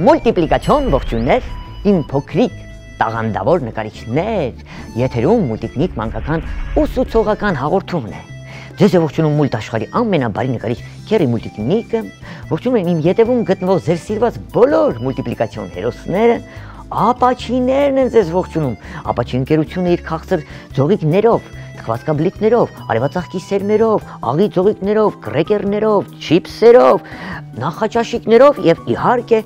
Մուլտիպլիկացիոն ողջույններ, իմ փոքրիկ տաղանդավոր նկարիչներ, եթերում մուլտիկնիկ մանկական ուսուցողական հաղորդումն է։ Ձեզ է ողջունում մուլտ աշխարհի ամենաբարի նկարիչ Քերի Մուլտիկնիկը, ողջունում են իմ ետևում գտնվող ձեր սիրված բոլոր մուլտիպլիկացիոն հերոսները, ապաչիներն են ձեզ ողջունում, ապաչի ընկերությունը իր քաղցր ձողիկներով, թխվածքաբլիթներով, արևածաղկի սերմերով, աղի ձողիկներով, կրեկերներով, չիփսերով, նախաճաշիկներով եւ իհարկե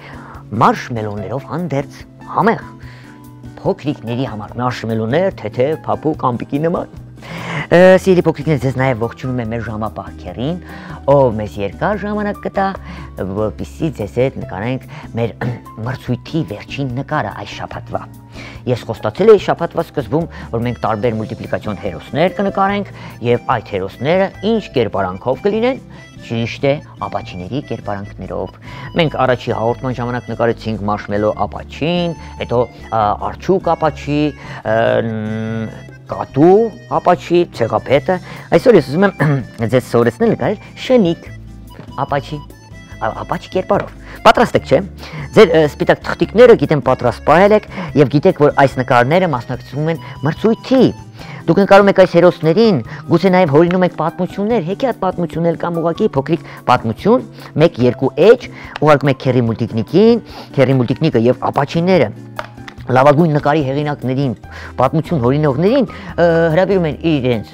մարշմելոներով հանդերձ համեղ փոքրիկների համար մարշմելոներ, թեթև, փափուկ, ամպիկի նման։ Սիրելի փոքրիկներ, ձեզ նաև ողջունում եմ մեր ժամապահ Քերին, ով մեզ երկար ժամանակ կտա, որպեսզի ձեզ հետ նկարենք մեր մրցույթի վերջին նկարը այս շաբաթվա։ Ես խոստացել էի շաբաթվա սկզբում, որ մենք տարբեր մուլտիպլիկացիոն հերոսներ կնկարենք եւ այդ հերոսները ինչ կերպարանքով կլինեն, ճիշտ է, ապաչիների կերպարանքներով։ Մենք առաջի հաղորդման ժամանակ նկարեցինք մարշմելո ապաչին, հետո արջուկ ապաչի, կատու ապաչի, ցեղապետը։ Այսօր ես ուզում եմ ձեզ սովորեցնել նկարել շնիկ ապաչի, ապաչի կերպարով։ Պատրաստ եք, չէ՞։ Ձեր սպիտակ թղթիկները գիտեմ պատրաստ պահել եք եւ գիտեք, որ այս նկարները մասնակցում են մրցույթի։ Դուք նկարում եք այս հերոսներին, գուցե նաև հորինում եք պատմություններ, հեքիաթ պատմություններ կամ ուղղակի փոքրիկ պատմություն, 1-2 էջ, ուղարկում եք Քերի Մուլտիկնիկին, Քերի Մուլտիկնիկը եւ ապաչիները լավագույն նկարի հեղինակներին, պատմություն հորինողներին հրավիրում են իրենց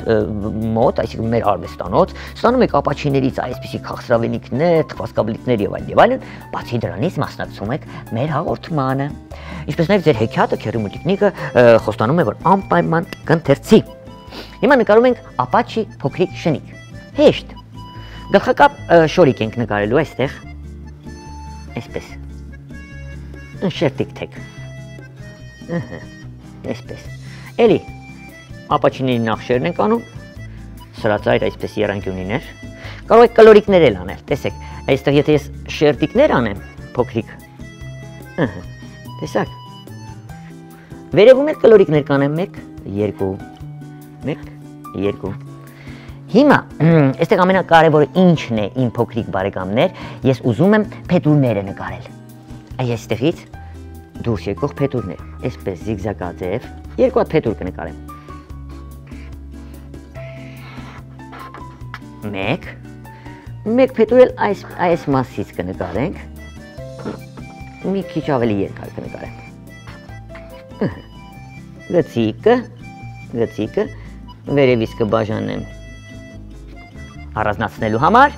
մոտ, այսինքն մեր արվեստանոց, ստանում եք ապաչիներից այսպիսի քաղցրավենիքներ, թխվածքաբլիթներ եւ այլն, բացի դրանից մասնակցում եք մեր հաղորդմանը։ Ինչպես նաև ձեր հեքիաթը Քերի Մուլտիկնիկը խոստանում է, որ անպայման կընթերցի։ Հիմա նկարում ենք ապաչի փոքրիկ շնիկ։ Հեշտ։ Գլխակապ շորիկ ենք նկարելու այստեղ։ Այսպես։ Շերտիկ թեք։ Այսպես։ Էլի ապաչիների նախշերն ենք անում, սրածայր այսպես եռանկյունիներ։ Կարող եք կլորիկներ էլ անել, տեսեք, այստեղ եթե ես շերտիկներ անեմ, փոքրիկ, տեսակ, վերևում էլ կլորիկներ կանեմ, 1, 2, 1, 2։ Հիմա, այստեղ ամենակարևորը ինչն է իմ փոքրիկ բարեկամներ, ես ուզում եմ փետուրները նկարել։ Այստեղից դուրս եկող փետուրներ, այսպես զիգզագաձև, 2 հատ փետուր կնկարեմ։ 1 փետուր էլ այս մասից կնկարենք, մի քիչ ավելի երկար կնկարեմ։ Գծիկը, վերևից կբաժանեմ առանձնացնելու համար,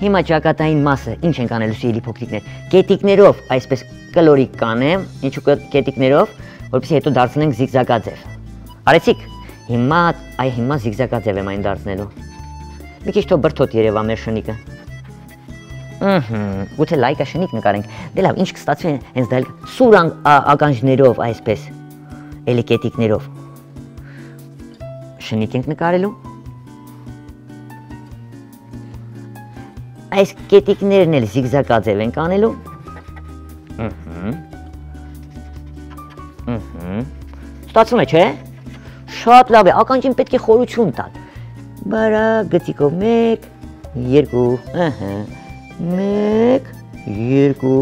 հիմա ճակատային մասը ինչ ենք անելու սիրելի փոքրիկներ, կետիկներով այսպես կլորիկ կանեմ, ինչու կետիկներով, որպեսզի հետո դարձնենք զիգզագաձև։ Արեցիք, հիմա զիգզագաձև եմ այն դարձնելու։ Մի քիչ թող բրդոտ երևա մեր շնիկը։ Գուցե լայկա շնիկ նկարենք։ Դե լավ, ինչ կստացվի հենց դա սուր ականջներով այսպես, էլի կետիկներով։ Շնիկ ենք նկարելու։ Այս կետիկներն էլ զիգզագաձև ենք անելու։ Ստացվում է, չէ՞։ Շատ լավ է, ականջին պետք է խորություն տալ։ Բարա, գծիկով 1, 2, 1, 2,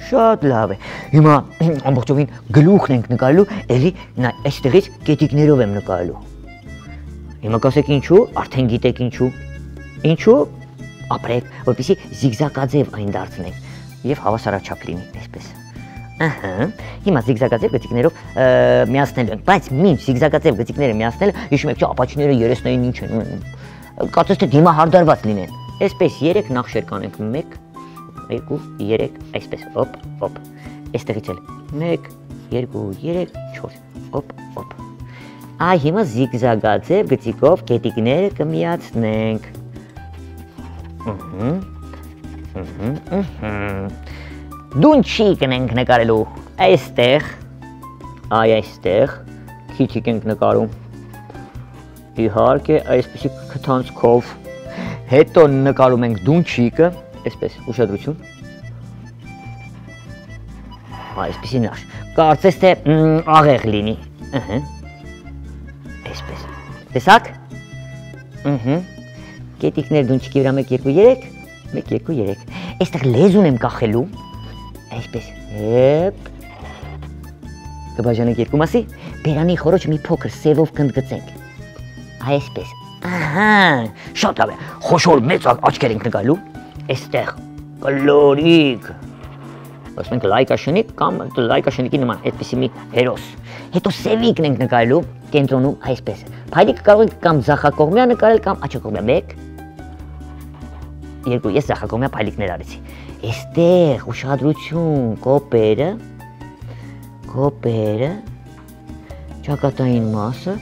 շատ լավ է։ Հիմա ամբողջովին գլուխն ենք նկարելու, էլի այստեղից կետիկներով եմ նկարելու։ Հիմա կասեք ինչու, արդեն գիտեք ինչու։ Ինչու։ Ապրեք, որպեսզի զիգզագաձև այն դարձնենք եւ հավասարաչափ լինի, այսպես։ Հիմա զիգզագաձև գծիկներով միացնելու ենք, բայց մինչ զիգզագաձև գծիկները միացնելը, հիշում եք չէ, ապաչիները երեսներին ինչ են, կարծես թե դիմահարդարված լինեն։ Այսպես 3 նախշեր կանենք, 1, 2, 3, այսպես, օպ, այստեղից էլ 1, 2, 3, 4, օպ։ Այ հիմա զիգզագաձև գծիկով կետիկները կմիացնենք։ Դունչիկ ենք նկարելու այստեղ, այստեղ քիթիկ ենք նկարում։ Իհարկե, այսպեսի քթանցքով։ Հետո նկարում ենք դունչիկը, այսպես ուշադրություն։ Այսպեսի նաշ։ Կարծես թե աղեղ լինի։ Այսպես։ Տեսաք։ Կետիկներ դունչիկի վրա 1 2 3, 1 2 3։ Այստեղ լեզուն եմ կախելու։ Այսպես։ Հեփ։ Կբաժանենք 2 մասի, բերանի խորոջ մի փոքր սևով կընդգծենք։ Այսպես։ Ահա, շատ լավ է։ Խոշոր մեծ աչքեր ենք նկարելու։ Այստեղ կլորիկ։ Ասում ենք լայկաշնիկ կամ լայկաշնիկի նման այդպիսի մի հերոս։ Հետո սևիկն ենք նկարելու կենտրոնում այսպես։ Փայլիկը կարող ենք կամ ձախակողմյա նկարել կամ աջակողմյա 1 2 ես ձախակողմյա փայլիկներ արեցի։ Այստեղ ուշադրություն, կոպերը, ճակատային մասը,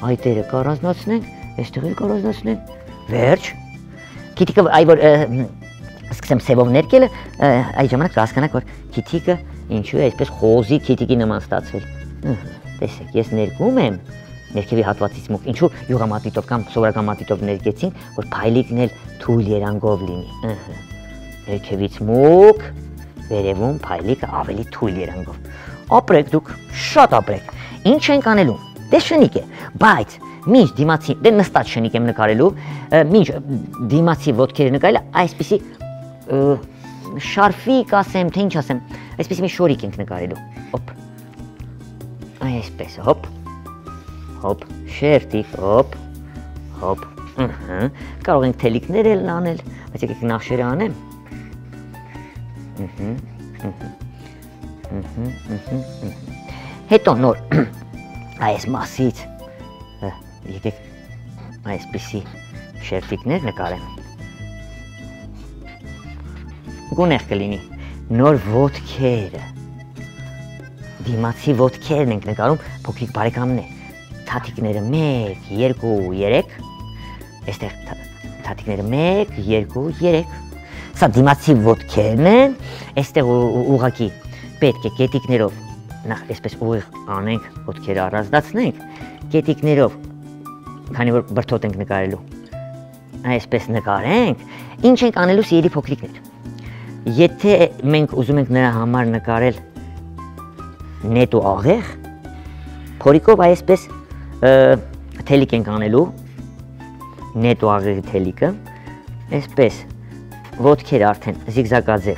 այտերը կառանձնացնենք, այստեղ էլ կառանձնացնենք, վերջ։ Քիթիկը այ որ սկսեմ սևով ներկելը, այդ ժամանակ կհասկանաք, որ քիթիկը ինչու է այսպես խոզի քիթիկի նման ստացվել։ Տեսեք, ես ներկում եմ ներքևի հատվածից մուկ, ինչու յուղամատիտով կամ սովորական մատիտով ներկեցին, որ փայլիկն էլ թույլ երանգով լինի։ Ներքևից մուկ, վերևում փայլիկը ավելի թույլ երանգով։ Ապրեք դուք, շատ ապրեք։ Ինչ ենք անելու։ Դե շնիկ է, բայց մինչ դիմացի, դե նստած շնիկ եմ նկարելու, մինչ դիմացի ոտքերը նկարելը, այսպիսի շարֆի կասեմ, թե ինչ ասեմ, այսպիսի մի շորիկ ենք նկարելու։ Հոպ։ Այսպես, հոպ։ Հոպ, շերտիկ, հոպ։ Հոպ։ Կարող ենք թելիկներ էլ անել, բայց եկեք նախշերը անեմ։ Հետո նոր այս մասից եկեք այսպիսի շերտիկներ նկարեմ։ Գունեղ կլինի, նոր ոտքերը, դիմացի ոտքերն ենք նկարում, փոքրիկ բարեկամներ, թաթիկները 1, 2, 3, այստեղ թաթիկները 1, 2, 3, սա դիմացի ոտքերն են, այստեղ ուղղակի պետք է կետիկներով, նախ այսպես ուղիղ անենք, ոտքերը առանձնացնենք, կետիկներով, քանի որ բրդոտ ենք նկարելու, այսպես նկարենք, ինչ ենք անելու սիրելի փոքրիկներ։ Եթե մենք ուզում ենք նրա համար նկարել նետ ու աղեղ, փորիկով այսպես թելիկ ենք անելու, նետ ու աղեղի թելիկը, այսպես ոտքերը արդեն զիգզագաձև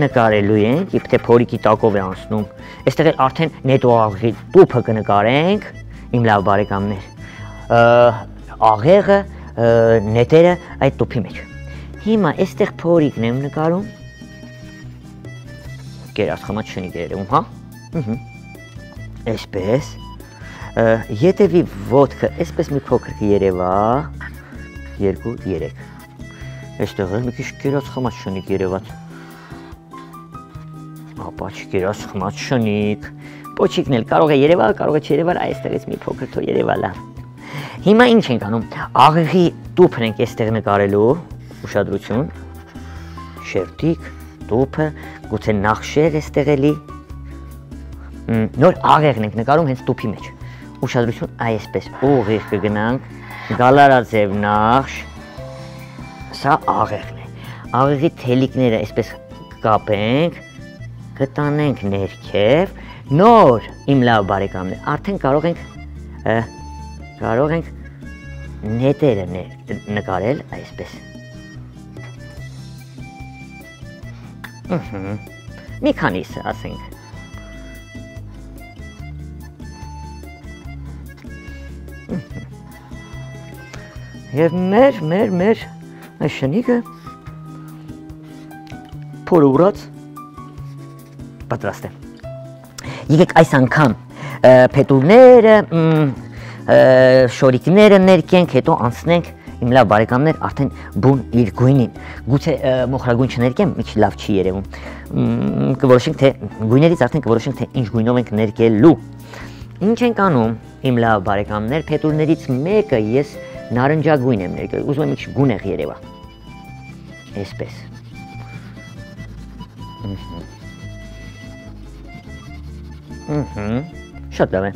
նկարելու ենք, իբ թե փորիկի տակով է անցնում, այստեղ էլ արդեն նետ ու աղեղի տուփը կնկարենք, իմ լավ բարեկամներ, աղեղը, նետերը այդ տուփի մեջ։ Հիմա այստեղ փորիկն եմ նկարում, կերած խմած շնիկ երևում, հա, այսպես, ետևի ոտքը այսպես մի փոքր երևա, 2, 3, այստեղ էլ մի քիչ կերած խմած շնիկ երևաց, ապա չկերած խմած շնիկ, պոչիկն էլ կարող է երևալ, կարող է չերևալ, այստեղից մի փոքր թող երևա լավ։ Հիմա ինչ ենք անում, աղեղի տուփն ենք այստեղ նկարելու, ուշադրություն, շերտիկ, տուփը, գուցե նախշեր այստեղ էլի, նոր աղեղն ենք նկարում հենց տուփի մեջ, ուշադրություն, այսպես ուղիղ կգնանք, գալարաձև նախշ, սա աղեղն է, աղեղի թելիկները այսպես կապենք, կտանենք ներքև, նոր իմ լավ բարեկամներ, արդեն կարող ենք նետերը նկարել այսպես, մի քանիսը ասենք, և մեր այս շնիկը փորուրած պատրաստ է։ Եկեք այս անգամ փետուրները, շորիկները ներկենք, հետո անցնենք իմ լավ բարեկամներ արդեն բուն իր գույնին։ Գուցե մոխրագույն չներկեմ, մի քիչ լավ չի երևում։ Կորոշենք թե գույներից արդեն կորոշենք թե ինչ գույնով ենք ներկելու։ Ինչ ենք անում, իմ լավ բարեկամներ, փետուրներից մեկը ես նարնջագույն եմ ներկել, ուզում եմ մի քիչ գունեղ երևա։ Այսպես։ Շատ լավ է։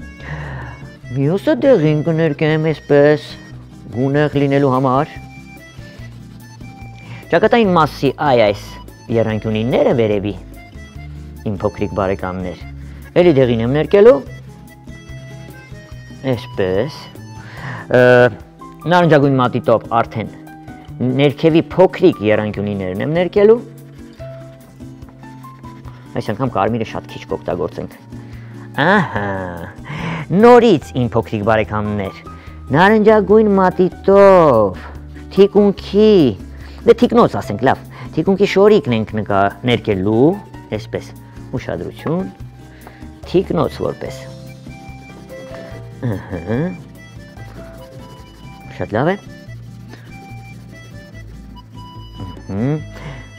Մյուսը դեղին կներկեմ այսպես գունեղ լինելու համար։ Ճակատային մասի այս եռանկյունիները վերևի իմ փոքրիկ բարեկամներ։ Էլի դեղին եմ ներկելու։ Այսպես։ Նարնջագույն մատիտով արդեն ներքևի փոքրիկ եռանկյունիներն եմ ներկելու։ Այս անգամ կարմիրը շատ քիչ կօգտագործենք։ Ահա։ Նորից իմ փոքրիկ բարեկամներ, նարնջագույն մատիտով թիկունքի, դե թիկնոց ասենք, լավ, թիկունքի շորիկն ենք ներկելու, այսպես, ուշադրություն, թիկնոց որպես։ Շատ լավ է։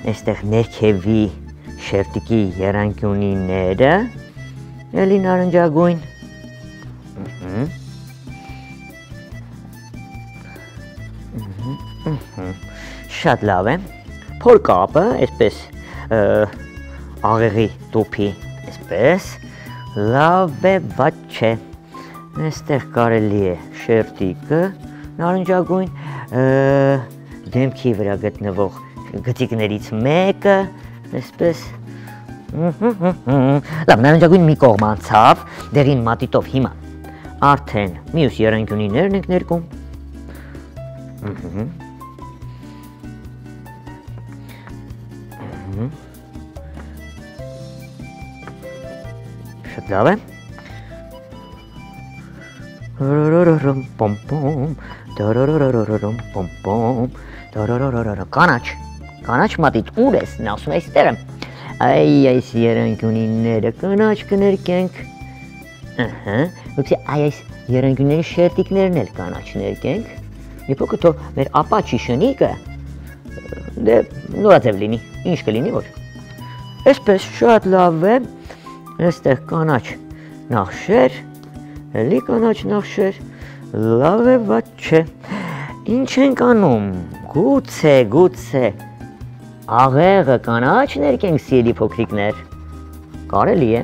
Այստեղ ներքևի շերտիկի եռանկյունիները, էլի նարնջագույն։ Շատ լավ է։ Փորկապը, այսպես աղեղի տուփի, այսպես լավ է, բայց չէ։ Այստեղ կարելի է շերտիկը նարնջագույն, դեմքի վրա գտնվող գծիկներից մեկը, այսպես։ Լավ, նարնջագույն մի կողմ անցավ, դեղին մատիտով հիմա արդեն մյուս եռանկյունիներն ենք ներկում։ Շատ լավ է։ Կանաչ մատիտ ուր ես, նա ասում է այստեղ եմ։ Այս եռանկյունիները կանաչ կներկենք։ Ուղղակի այս եռանկյունների շերտիկներն էլ կանաչ ներկենք։ Մի փոքր թող մեր ապաչի շնիկը դե նորաձև լինի, ինչ կլինի որ։ Այսպես շատ լավ է, այստեղ կանաչ նախշեր, էլի կանաչ նախշեր, լավ է, բայց չէ։ Ինչ ենք անում, գուցե աղեղը կանաչ ներկենք սիրելի փոքրիկներ, կարելի է,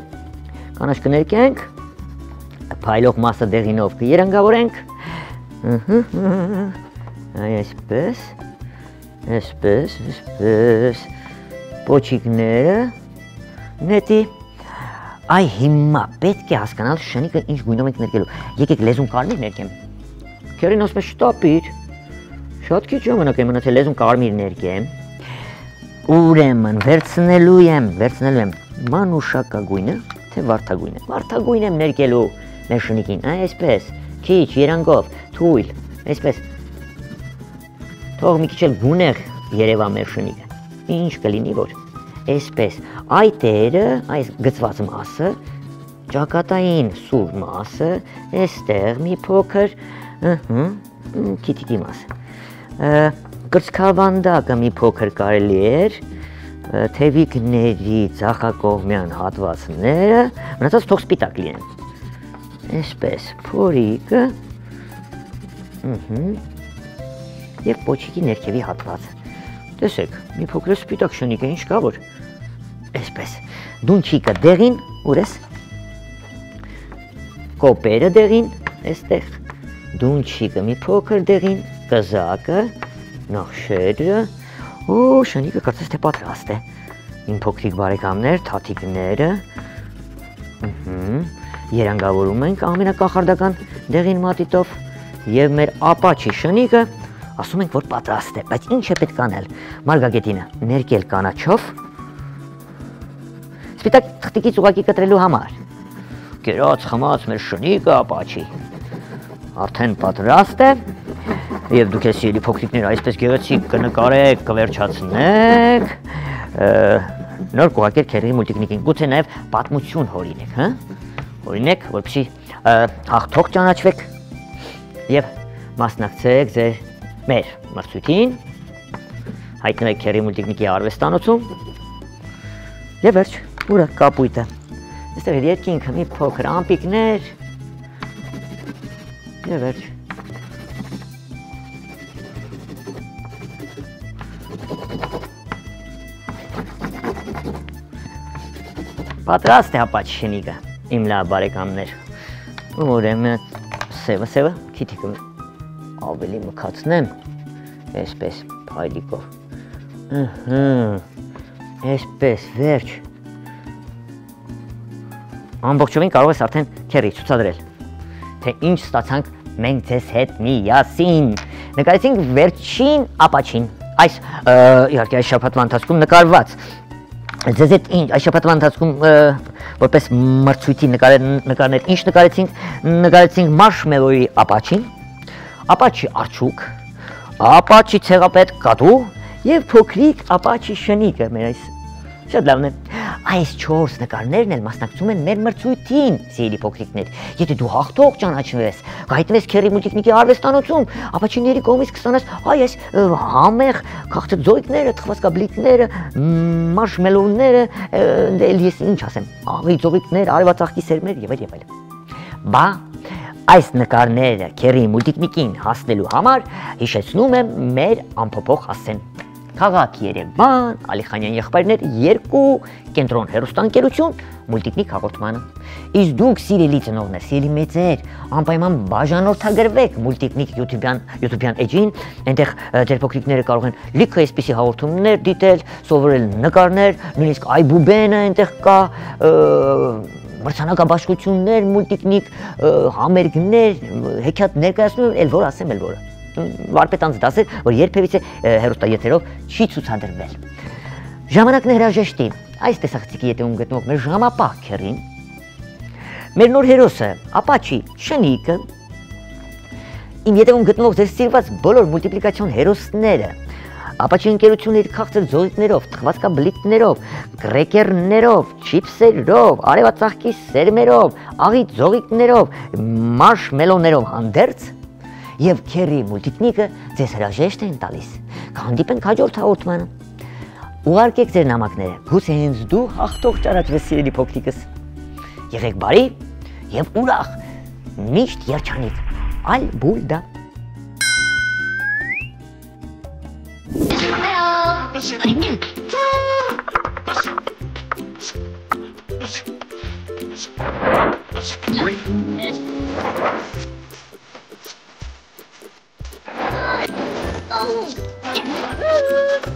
կանաչ կներկենք, փայլող մասը դեղինով կերանգավորենք, այսպես, պոչիկները, նետի, այ հիմա պետք է հասկանալ շնիկը ինչ գույնով ենք ներկելու, եկեք լեզուն կարմիր ներկեմ, քերին ասում է շտապիր, շատ քիչ ժամանակ է մնացել լեզուն կարմիր ներկեմ, ուրեմն վերցնելու եմ մանուշակագույնը, թե վարդագույնը, վարդագույն եմ ներկելու մեր շնիկին, այսպես, քիչ, երանգով, թույլ, այսպես, թող մի քիչ էլ գունեղ երևա մեր շնիկը, ինչ կլինի որ, այսպես, այտերը, այս գծված մասը, ճակատային սուր մասը, այստեղ մի փոքր, քիթիկի մասը, կրծքավանդակը մի փոքր կարելի էր, թևիկների ձախակողմյան հատվածները, մնացած թող սպիտակ լինեն, այսպես, փորիկը, և պոչիկի ներքևի հատվածը, տեսեք, մի փոքր սպիտակ շնիկ է, ինչ կա որ, այսպես, դունչիկը դեղին, ուր ես, կոպերը դեղին, այստեղ, դունչիկը մի փոքր դեղին, կզակը, նախշերը, շնիկը կարծես թե պատրաստ է, իմ փոքրիկ բարեկամներ, թաթիկները, երանգավորում ենք ամենակախարդական դեղին մատիտով և մեր ապաչի շնիկը ասում ենք, որ պատրաստ է, բայց ինչ է պետք անել, մարգագետինը ներկել կանաչով, սպիտակ թղթիկից ուղղակի կտրելու համար, կերած խմած մեր շնիկը ապաչի, արդեն պատրաստ է, և դուք ես սիրելի փոքրիկներ այսպես գեղեցիկ կնկարեք, կվերջացնեք, նոր կուղարկեք քերրի մուլտիկնիկին, գուցե նաև պատմություն հորինեք, որպեսզի հաղթող ճանաչվեք և մասնակցեք ձեր մեր մրցույթին, հայտնվեք քերրի մուլտիկնիկի արվեստանոցում և վերջ, ուրը կապույտը, այստեղ երկինքը մի փոքր ամպիկներ և վերջ։ Պատրաստ է ապաչի շնիկը, իմ լավ բարեկամներ, ուրեմն սևը քիթիկը ավելի մքացնեմ, այսպես փայլիկով, այսպես վերջ, ամբողջովին կարող ես արդեն քերի ցուցադրել, թե ինչ ստացանք մենք ձեզ հետ միասին, նկարեցինք վերջին ապաչին, այս իհարկե այս շաբաթվա ընթացքում նկարված, ձեզ հետ այս շաբաթվա ընթացքում որպես մրցույթի նկարներ ինչ նկարեցինք մարշմելոյի ապաչին, ապաչի արջուկ, ապաչի ցեղապետ կատու եւ փոքրիկ ապաչի շնիկը, մեր այս շատ լավն է, այս 4 նկարներն էլ մասնակցում են մեր մրցույթին, սիրելի փոքրիկներ, եթե դու հաղթող ճանաչվես, գայտնվես Քերի մուլտիկնիկի արվեստանոցում, ապաչիների կողմից կստանաս այս համեղ քաղցր ձոյիկները, թխվածքաբլիթները, մարշմելոուները, էլ ես ինչ ասեմ, աղի ձողիկներ, արևածաղկի սերմեր եւ այլ։ Բա այս նկարները Քերի մուլտիկնիկին հասնելու համար հիշեցնում եմ մեր ամփոփող հասցեն։ Քաղաք Երևան, Ալիխանյան եղբայրներ 2 կենտրոն հեռուստաընկերություն մուլտիկնիկ հաղորդմանը։ Իսկ դուք սիրելի ծնողներ, սիրելի մեծեր, անպայման բաժանորդագրվեք մուլտիկնիկ YouTube-յան էջին, այնտեղ ձեր փոքրիկները կարող են լիքը այսպիսի հաղորդումներ դիտել, սովորել նկարներ, նույնիսկ այբուբենը այնտեղ կա, մրցանակաբաշխություններ, մուլտիկնիկ համերգներ, հեքիաթ ներկայացնում, էլ որ ասեմ, էլ որը։ Վարպետանց դասեր, որ երբևիցե հեռուստաեթերով չի ցուցադրվել։ Ժամանակն է հրաժեշտի, այս տեսախցիկի ետևում գտնվող մեր ժամապահ քերին, մեր նոր հերոսը, ապաչի շնիկը, իմ ետևում գտնվող ձեր սիրված բոլոր մուլտիպլիկացիոն հերոսները, ապաչի ընկերությունը իր քաղցր ձողիկներով, թխվածքաբլիթներով, կրեկերներով, չիփսերով, արևածաղկի սերմերով, աղի ձողիկներով, մարշմելոներով հանդերձ եւ Քերի մուլտիկնիկը ձեզ հրաժեշտ են տալիս, կհանդիպենք հաջորդ հաղորդմանը։ Ուղարկեք ձեր նամակները, գուցե հենց դու հաղթող ճանաչվես սիրելի փոքրիկս։ Եղեք բարի եւ ուրախ, միշտ երջանիկ, Ալբուլդա։ Oh.